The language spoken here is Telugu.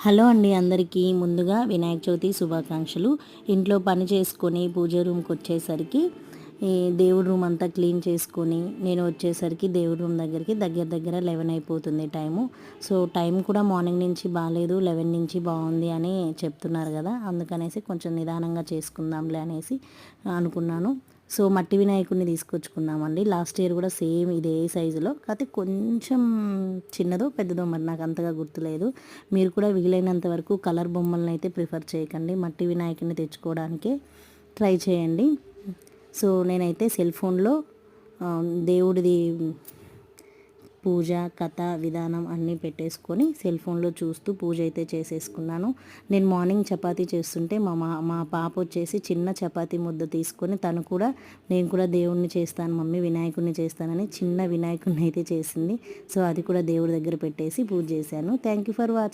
హలో అండి అందరికీ ముందుగా వినాయక చవితి శుభాకాంక్షలు. ఇంట్లో పని చేసుకొని పూజ రూమ్కి వచ్చేసరికి ఈ దేవుడి రూమ్ అంతా క్లీన్ చేసుకొని నేను వచ్చేసరికి దేవుడి రూమ్ దగ్గరికి దగ్గర దగ్గర 11 అయిపోతుంది టైము. సో టైం కూడా మార్నింగ్ నుంచి బాగాలేదు, 11 నుంచి బాగుంది అని చెప్తున్నారు కదా, అందుకనేసి కొంచెం నిదానంగా చేసుకుందాంలే అనేసి అనుకున్నాను. సో మట్టి వినాయకుడిని తీసుకొచ్చుకున్నామండి. లాస్ట్ ఇయర్ కూడా సేమ్ ఇదే సైజులో, కాకపోతే కొంచెం చిన్నదో పెద్దదో మరి నాకు అంతగా గుర్తులేదు. మీరు కూడా వీలైనంత వరకు కలర్ బొమ్మలను అయితే ప్రిఫర్ చేయకండి, మట్టి వినాయకుడిని తెచ్చుకోవడానికే ట్రై చేయండి. సో నేనైతే సెల్ ఫోన్లో దేవుడిది పూజ కథ విధానం అన్నీ పెట్టేసుకొని సెల్ ఫోన్లో చూస్తూ పూజ అయితే చేసేసుకున్నాను. నేను మార్నింగ్ చపాతీ చేస్తుంటే మా పాప వచ్చేసి చిన్న చపాతీ ముద్ద తీసుకొని తను కూడా నేను కూడా దేవుడిని చేస్తాను మమ్మీ, వినాయకుడిని చేస్తానని చిన్న వినాయకుడిని అయితే చేసింది. సో అది కూడా దేవుడి దగ్గర పెట్టేసి పూజ చేశాను. Thank you for watching.